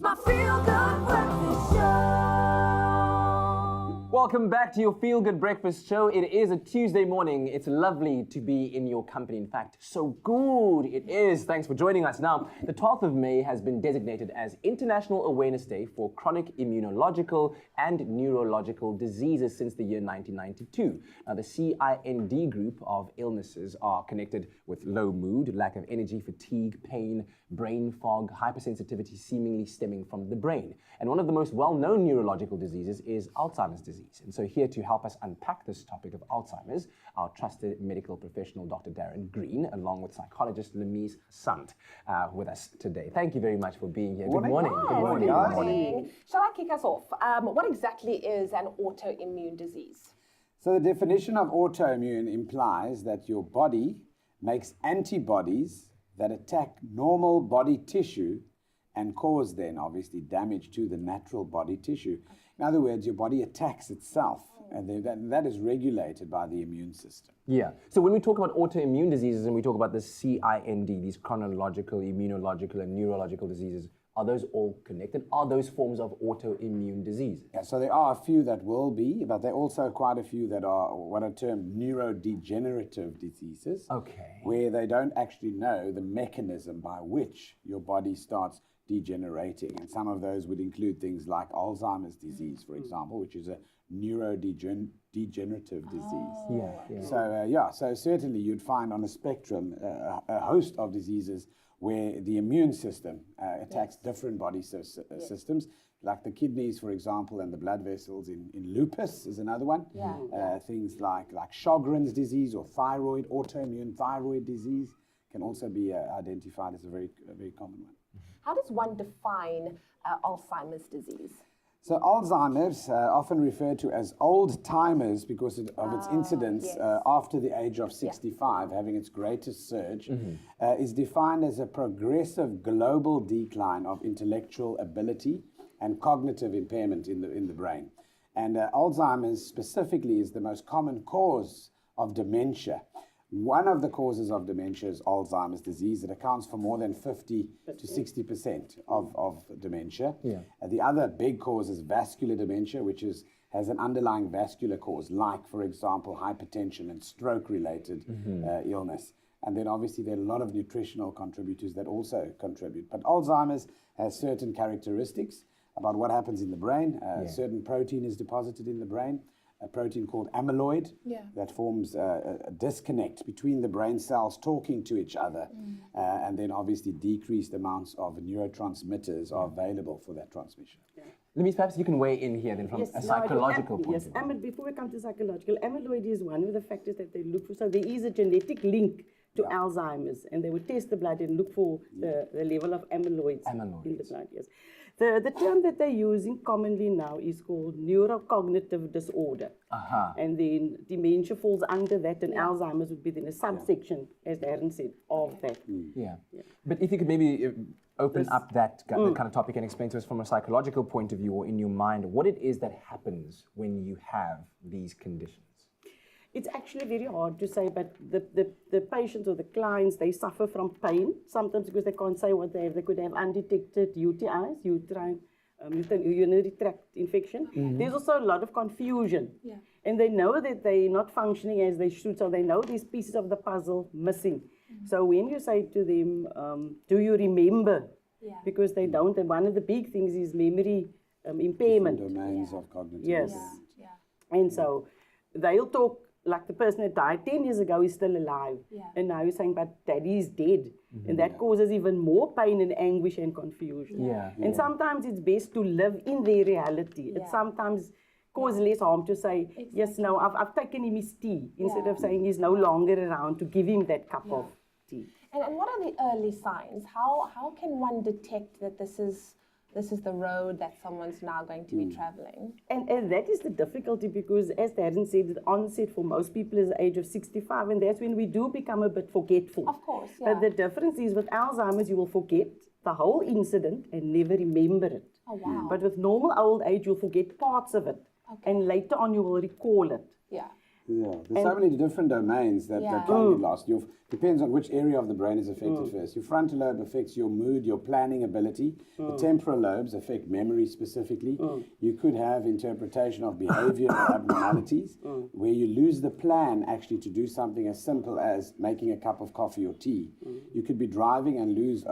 my feel-good breakfast show. Welcome back to your Feel Good Breakfast Show. It is a Tuesday morning. It's lovely to be in your company. In fact, so good it is. Thanks for joining us. Now, the 12th of May has been designated as International Awareness Day for Chronic Immunological and Neurological Diseases since the year 1992. Now, the CIND group of illnesses are connected with low mood, lack of energy, fatigue, pain, brain fog, hypersensitivity seemingly stemming from the brain. And one of the most well-known neurological diseases is Alzheimer's disease. And so here to help us unpack this topic of Alzheimer's, our trusted medical professional, Dr. Darren Green, along with Psychologist Lemeez Gansant, with us today. Thank you very much for being here. Good morning. Good morning. Good morning. Shall I kick us off? What exactly is an autoimmune disease? So the definition of autoimmune implies that your body makes antibodies that attack normal body tissue and cause then obviously damage to the natural body tissue. In other words, your body attacks itself, and that is regulated by the immune system. Yeah. So when we talk about autoimmune diseases and we talk about the CIND, these chronological, immunological, and neurological diseases, are those all connected? Are those forms of autoimmune disease? Yeah, so there are a few that will be, but there are also quite a few that are what are termed neurodegenerative diseases. Okay. Where they don't actually know the mechanism by which your body starts degenerating. And some of those would include things like Alzheimer's disease, for example, which is a neurodegenerative disease. Yeah. So certainly you'd find on a spectrum a host of diseases where the immune system attacks different body systems, like the kidneys, for example, and the blood vessels in lupus is another one. Things like Sjogren's disease or autoimmune thyroid disease can also be identified as a very common one. How does one define Alzheimer's disease? So Alzheimer's, often referred to as old timers because of its incidence after the age of 65, having its greatest surge, is defined as a progressive global decline of intellectual ability and cognitive impairment in the brain. And Alzheimer's specifically is the most common cause of dementia. One of the causes of dementia is Alzheimer's disease. It accounts for more than 50 to 60% of dementia. The other big cause is vascular dementia, which has an underlying vascular cause, like, for example, hypertension and stroke-related illness. And then obviously there are a lot of nutritional contributors that also contribute. But Alzheimer's has certain characteristics about what happens in the brain. Certain protein is deposited in the brain, a protein called amyloid that forms a disconnect between the brain cells talking to each other, and then obviously decreased amounts of neurotransmitters are available for that transmission. Lemeez, perhaps you can weigh in here then from a psychological point of view. Yes, before we come to psychological, amyloid is one of the factors that they look for. So there is a genetic link to Alzheimer's, and they would test the blood and look for the level of amyloids in the blood. Yes. The term that they're using commonly now is called neurocognitive disorder. And then dementia falls under that, and Alzheimer's would be then a subsection, as Darren said, of that. But if you could maybe open up that kind of topic and explain to us from a psychological point of view or in your mind what it is that happens when you have these conditions. It's actually very hard to say, but the patients or the clients, they suffer from pain, sometimes because they can't say what they have. They could have undetected UTIs, urinary tract infection. There's also a lot of confusion. And they know that they're not functioning as they should, so they know these pieces of the puzzle missing. So when you say to them, do you remember? Because they don't, and one of the big things is memory impairment. Different domains of cognitive. Yes. And so they'll talk like the person that died 10 years ago is still alive. And now you're saying, but daddy is dead. And that causes even more pain and anguish and confusion. And sometimes it's best to live in their reality. It sometimes causes less harm to say, yes, no, I've taken him his tea, instead of saying he's no longer around, to give him that cup of tea. And what are the early signs? How can one detect that this is the road that someone's now going to be traveling? And that is the difficulty, because as Darren said, the onset for most people is the age of 65, and that's when we do become a bit forgetful. Of course, But the difference is with Alzheimer's, you will forget the whole incident and never remember it. Oh, wow. But with normal old age, you'll forget parts of it. And later on, you will recall it. There's so many different domains that can get lost. Depends on which area of the brain is affected first. Your frontal lobe affects your mood, your planning ability. The temporal lobes affect memory specifically. You could have interpretation of behavior or abnormalities where you lose the plan actually to do something as simple as making a cup of coffee or tea. You could be driving and lose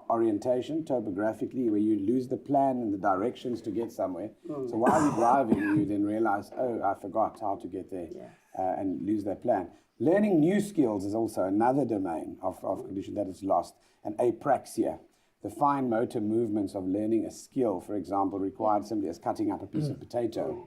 orientation topographically, where you lose the plan and the directions to get somewhere. So while you're driving, you then realize, oh, I forgot how to get there, and lose that plan. Learning new skills is also another domain of condition that is lost. And apraxia, the fine motor movements of learning a skill, for example, required simply as cutting up a piece of potato,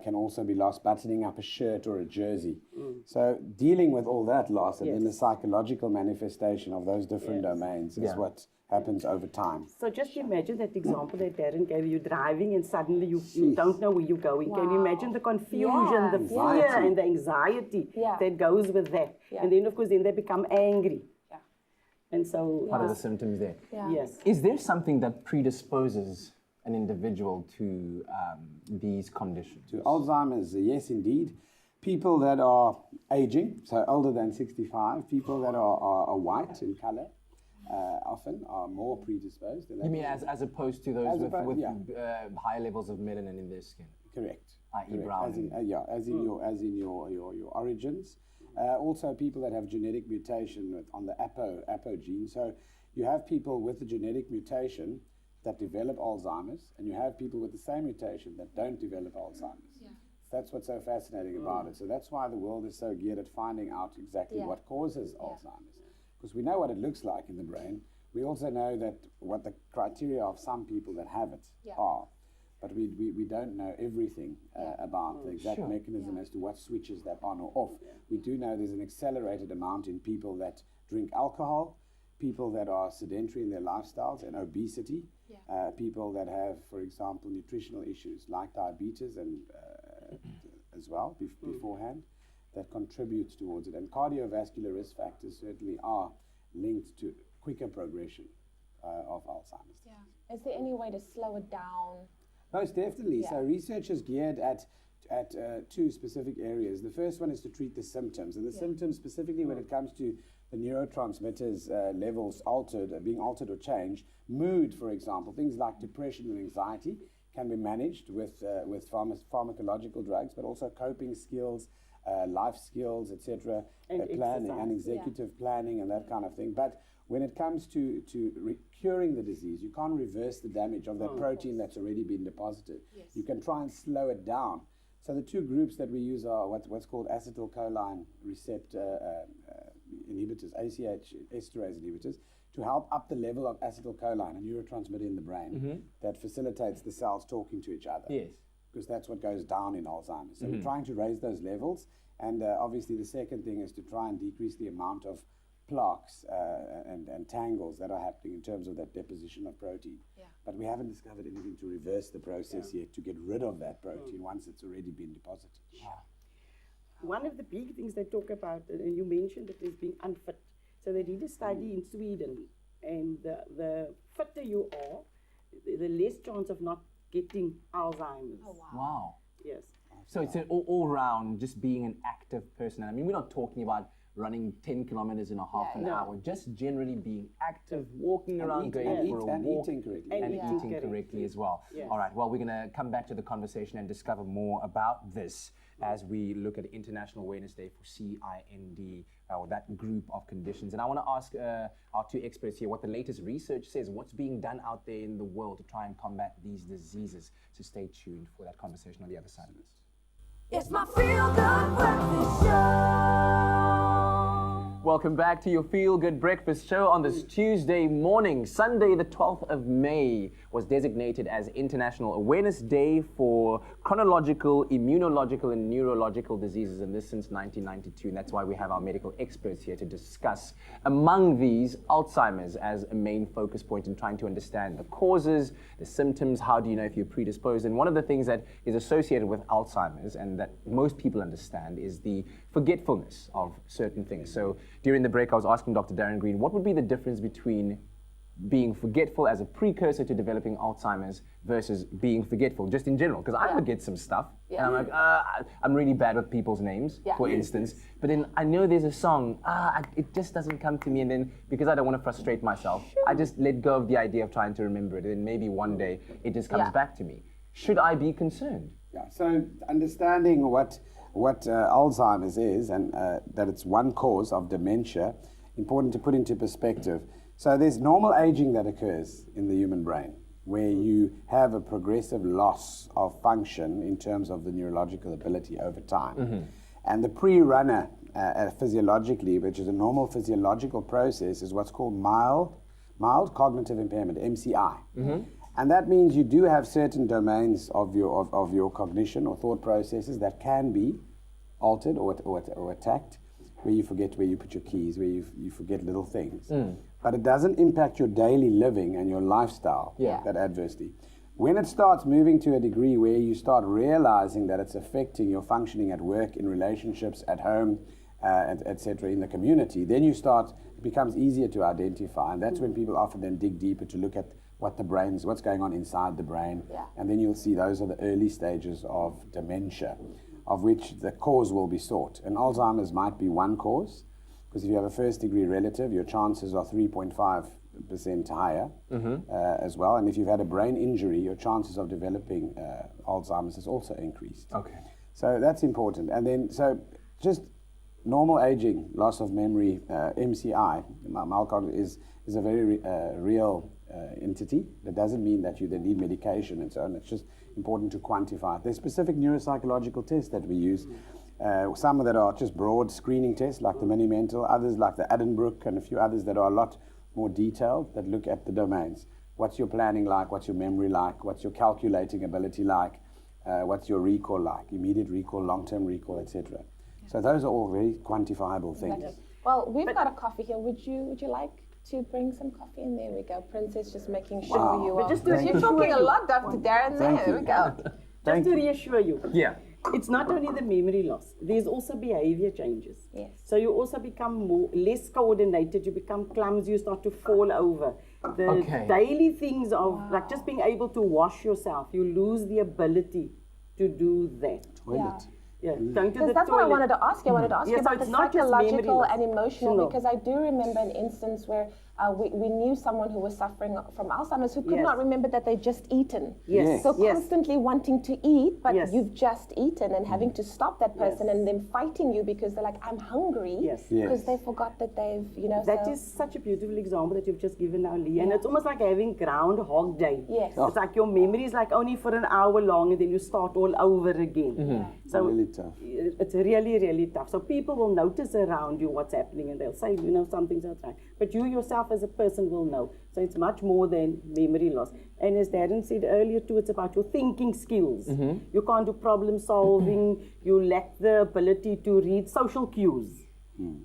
can also be lost, buttoning up a shirt or a jersey. So dealing with all that loss and then the psychological manifestation of those different domains is what happens over time. So just imagine that example that Darren gave you, driving and suddenly you don't know where you're going. Can you imagine the confusion, the fear and the anxiety that goes with that? And then of course then they become angry. And so Part of the symptoms there. yes. Is there something that predisposes an individual to these conditions? To Alzheimer's, yes, indeed. People that are aging, so older than 65, people that are white in color, often are more predisposed. You mean as opposed to those with higher levels of melanin in their skin? Correct. I.e. brown. As in your origins. Also, people that have genetic mutation on the APO gene. So you have people with the genetic mutation that develop Alzheimer's, and you have people with the same mutation that don't develop Alzheimer's. That's what's so fascinating about it. So that's why the world is so geared at finding out exactly what causes Alzheimer's. Because we know what it looks like in the brain. We also know that what the criteria of some people that have it are. But we don't know everything about the exact mechanism as to what switches that on or off. We do know there's an accelerated amount in people that drink alcohol, people that are sedentary in their lifestyles and obesity, people that have, for example, nutritional issues like diabetes and as well beforehand, that contributes towards it. And cardiovascular risk factors certainly are linked to quicker progression of Alzheimer's. Is there any way to slow it down? Most definitely. So research is geared at two specific areas. The first one is to treat the symptoms, and the symptoms specifically when it comes to the neurotransmitters levels being altered or changed. Mood, for example, things like depression and anxiety can be managed with pharmacological drugs, but also coping skills, life skills, etc., planning and executive planning and that kind of thing. But when it comes to curing the disease, you can't reverse the damage of that protein that's already been deposited. You can try and slow it down. So the two groups that we use are what's called acetylcholine receptor inhibitors, ACH esterase inhibitors, to help up the level of acetylcholine, a neurotransmitter in the brain that facilitates the cells talking to each other. Yes. Because that's what goes down in Alzheimer's. So we're trying to raise those levels. And obviously the second thing is to try and decrease the amount of plaques and tangles that are happening in terms of that deposition of protein. But we haven't discovered anything to reverse the process yet, to get rid of that protein once it's already been deposited. One of the big things they talk about, and you mentioned it, is being unfit. So they did a study in Sweden, and the fitter you are, the less chance of not getting Alzheimer's. Wow. Yes. So it's an all round, just being an active person. And I mean, we're not talking about running 10 kilometers in a half an hour, just generally being active, walking around, going for a walk, eating correctly. and eating correctly as well. All right, well, we're going to come back to the conversation and discover more about this as we look at International Awareness Day for CIND, or that group of conditions. And I want to ask our two experts here what the latest research says, what's being done out there in the world to try and combat these diseases. So stay tuned for that conversation on the other side of this. It's my Feel Good Breakfast Show. Welcome back to your Feel Good Breakfast Show on this Tuesday morning. Sunday, the 12th of May, was designated as International Awareness Day for chronological, immunological, and neurological diseases, and this since 1992. And that's why we have our medical experts here to discuss, among these, Alzheimer's as a main focus point in trying to understand the causes, the symptoms, how do you know if you're predisposed. And one of the things that is associated with Alzheimer's and that most people understand is the forgetfulness of certain things. So during the break, I was asking Dr. Darren Green, what would be the difference between being forgetful as a precursor to developing Alzheimer's versus being forgetful, just in general? Because I forget some stuff, and I'm like, I'm really bad with people's names, for instance. But then I know there's a song, it just doesn't come to me, and then because I don't want to frustrate myself, I just let go of the idea of trying to remember it, and then maybe one day it just comes back to me. Should I be concerned? Yeah, so understanding what Alzheimer's is and that it's one cause of dementia, important to put into perspective. So there's normal aging that occurs in the human brain, where you have a progressive loss of function in terms of the neurological ability over time. And the pre-runner physiologically, which is a normal physiological process, is what's called mild cognitive impairment, MCI. And that means you do have certain domains of your cognition or thought processes that can be altered or attacked, where you forget where you put your keys, where you forget little things. But it doesn't impact your daily living and your lifestyle that adversely. When it starts moving to a degree where you start realizing that it's affecting your functioning at work, in relationships, at home, etc., in the community, then it becomes easier to identify. And that's when people often then dig deeper to look at what's going on inside the brain. And then you'll see those are the early stages of dementia, of which the cause will be sought. And Alzheimer's might be one cause, because if you have a first-degree relative, your chances are 3.5% higher as well. And if you've had a brain injury, your chances of developing Alzheimer's is also increased. Okay. So that's important. And then, so just normal aging, loss of memory, MCI, mild cognitive, is a very real entity. That doesn't mean that you then need medication and so on. It's just important to quantify it. There's specific neuropsychological tests that we use. Some that are just broad screening tests, like the Mini-Mental, others like the Addenbrooke, and a few others that are a lot more detailed, that look at the domains. What's your planning like? What's your memory like? What's your calculating ability like? What's your recall like? Immediate recall, long-term recall, etc. So those are all very quantifiable things. Well, we've got a coffee here. Would you like to bring some coffee in? There we go. Princess just making sure you are. You're talking a lot, Dr. Darren. There we go. Just to reassure you. Yeah. It's not only the memory loss, there's also behavior changes. Yes. So you also become less coordinated, you become clumsy, you start to fall over. The daily things of like just being able to wash yourself, you lose the ability to do that. Toilet. Yeah, going to the that's what I wanted to ask you. I wanted to ask you so about the it's not just psychological memory and emotional, No. because I do remember an instance where we knew someone who was suffering from Alzheimer's who could not remember that they'd just eaten. Yes. So Yes. constantly wanting to eat, but Yes. you've just eaten, and having to stop that person and them fighting you because they're like, I'm hungry, Yes. because they forgot that they've, That is such a beautiful example that you've just given now, Lee. And it's almost like having Groundhog Day. Yes. It's like your memory is like only for an hour long and then you start all over again. So Really tough. it's really, really tough. So people will notice around you what's happening and they'll say, something's not right. But you yourself as a person will know. So it's much more than memory loss. And as Darren said earlier too, it's about your thinking skills. You can't do problem solving. You lack the ability to read social cues.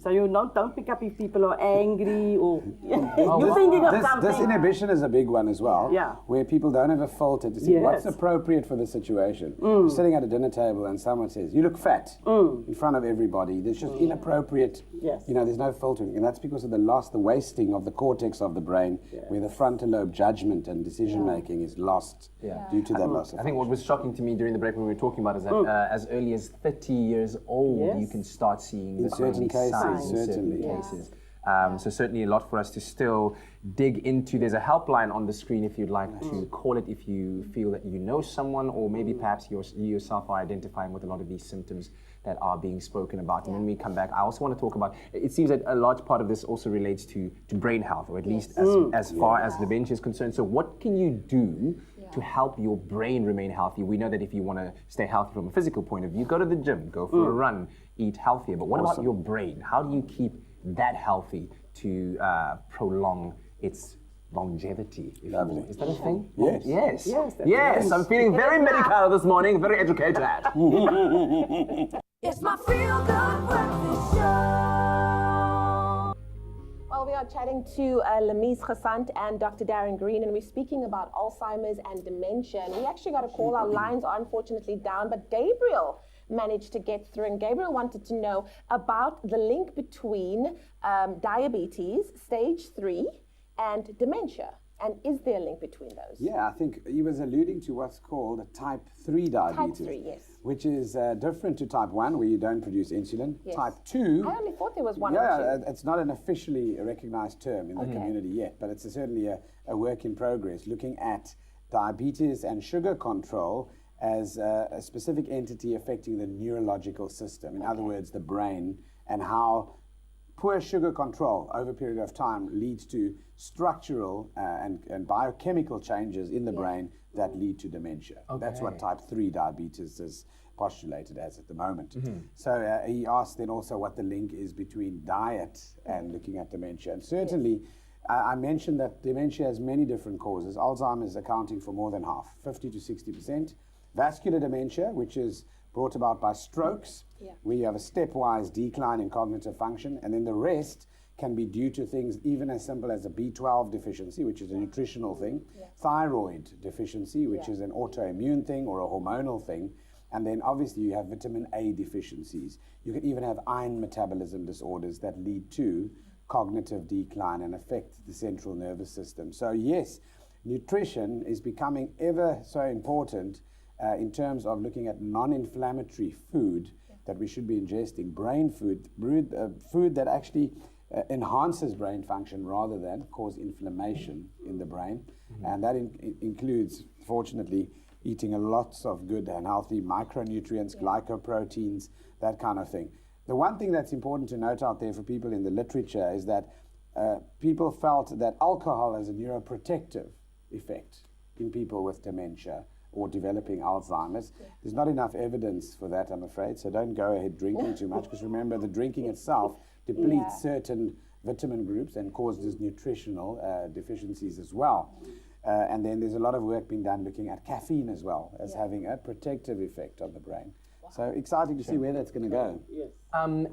So you don't pick up if people are angry or you're thinking of something. This inhibition is a big one as well, Yeah. where people don't have a filter to see what's Yes. appropriate for the situation. You're sitting at a dinner table and someone says, you look fat in front of everybody. There's just inappropriate, Yes. there's no filtering. And that's because of the wasting of the cortex of the brain, where the frontal lobe judgment and decision making is lost due to that loss of I think what was shocking to me during the break when we were talking about is that as early as 30 years old, you can start seeing the certain early cases, signs in certain certainly. cases. So certainly a lot for us to still dig into. There's a helpline on the screen if you'd like to call it, if you feel that you know someone, or maybe perhaps you yourself are identifying with a lot of these symptoms that are being spoken about. And when we come back, I also want to talk about, it seems that a large part of this also relates to brain health, or at least as far as dementia is concerned. So what can you do to help your brain remain healthy? We know that if you want to stay healthy from a physical point of view, go to the gym, go for a run, eat healthier. But what about your brain? How do you keep that healthy to prolong its longevity? Lovely. Is that a thing? Yes. Yes. Yes, that Yes. I'm feeling very medical this morning, very educated. It's my feel good breakfast show. Well, we are chatting to Lemeez Gansant and Dr. Darren Green, and we're speaking about Alzheimer's and dementia. And we actually got a call. Our lines are unfortunately down, but Gabriel managed to get through, and Gabriel wanted to know about the link between diabetes, stage 3, and dementia? And is there a link between those? Yeah, I think he was alluding to what's called a type 3 diabetes. Type 3, yes. Which is different to type 1, where you don't produce insulin. Yes. Type 2... I only thought there was one or Yeah, two. it's not an officially recognized term in the community yet, but it's certainly a work in progress, looking at diabetes and sugar control as a specific entity affecting the neurological system. In other words, the brain, and how poor sugar control over a period of time leads to structural and biochemical changes in the brain that lead to dementia. That's what type 3 diabetes is postulated as at the moment. So he asked then also what the link is between diet and looking at dementia. And certainly, I mentioned that dementia has many different causes. Alzheimer's accounting for more than half, 50 to 60%. Vascular dementia, which is brought about by strokes, where you have a stepwise decline in cognitive function, and then the rest can be due to things even as simple as a B12 deficiency, which is a nutritional thing, thyroid deficiency, which is an autoimmune thing or a hormonal thing, and then obviously you have vitamin A deficiencies. You can even have iron metabolism disorders that lead to cognitive decline and affect the central nervous system. So yes, nutrition is becoming ever so important in terms of looking at non-inflammatory food that we should be ingesting, brain food, food that actually enhances brain function rather than cause inflammation in the brain. And that includes, fortunately, eating lots of good and healthy micronutrients, glycoproteins, that kind of thing. The one thing that's important to note out there for people in the literature is that people felt that alcohol has a neuroprotective effect in people with dementia or developing Alzheimer's. There's not enough evidence for that, I'm afraid, so don't go ahead drinking too much, because remember, the drinking itself depletes certain vitamin groups and causes nutritional deficiencies as well. And then there's a lot of work being done looking at caffeine as well as having a protective effect on the brain. So exciting to see where that's going to go. Yes.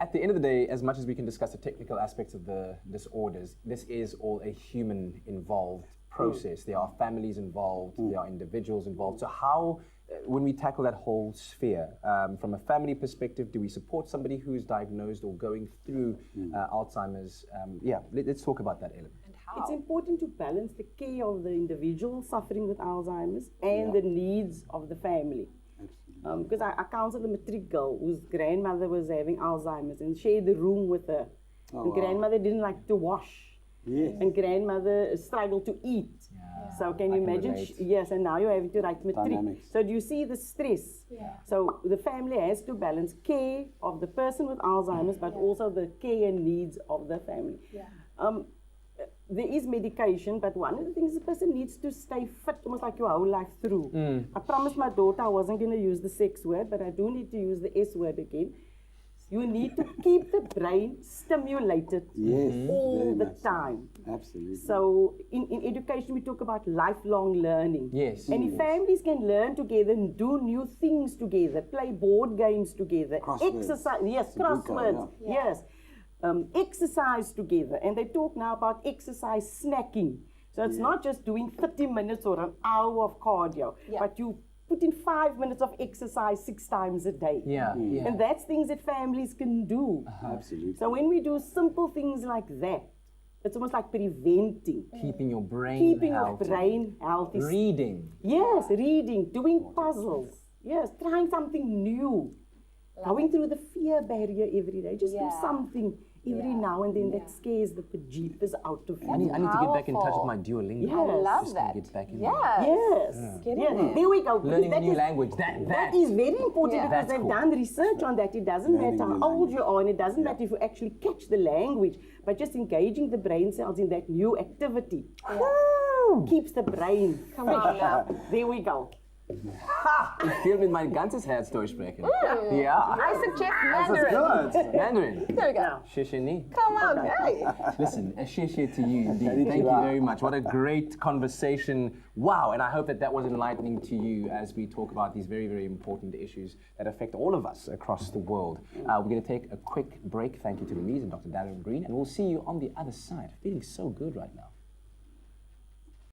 At the end of the day, as much as we can discuss the technical aspects of the disorders, this is all a human involved process. There are families involved, there are individuals involved. So how, when we tackle that whole sphere, from a family perspective, do we support somebody who's diagnosed or going through Alzheimer's? Let's talk about that element. It's important to balance the care of the individual suffering with Alzheimer's and the needs of the family. Because I counseled a matric girl whose grandmother was having Alzheimer's and shared the room with her. And grandmother didn't like to wash. And grandmother struggled to eat. So can you imagine? Yes, and now you're having to write matric. Dynamics. So do you see the stress? So the family has to balance care of the person with Alzheimer's, but also the care and needs of the family. There is medication, but one of the things the person needs to stay fit, almost like your whole life through. I promised my daughter I wasn't going to use the sex word, but I do need to use the S word again. You need to keep the brain stimulated all the time. Absolutely. So in education, we talk about lifelong learning. Yes. And if families can learn together and do new things together, play board games together, exercise, crosswords, exercise together. And they talk now about exercise snacking. So it's not just doing 30 minutes or an hour of cardio, but you put in 5 minutes of exercise 6 times a day. And that's things that families can do. Absolutely. So when we do simple things like that, it's almost like preventing. Keeping your brain healthy. Reading. Yes, reading, doing puzzles. Yes, trying something new. Going through the fear barrier every day. Just do something every now and then that scares the bejeepers out of you. I need to get back in touch with my Duolingo. I love Just that. Get back in Yes. There we go. Learning a new language. That is very important because they've done research on that. It doesn't matter how old you are, and it doesn't matter if you actually catch the language, but just engaging the brain cells in that new activity keeps the brain fresh. There we go. Ich will mit meinem ganzes Herz durchsprechen. I suggest Mandarin. Mandarin. There we go. Shishini. Come on, hey. Listen, a shishir to you indeed. Thank you very much. What a great conversation. Wow, and I hope that was enlightening to you as we talk about these very, very important issues that affect all of us across the world. We're going to take a quick break. Thank you to Lemeez and Dr. Darren Green, and we'll see you on the other side. Feeling so good right now.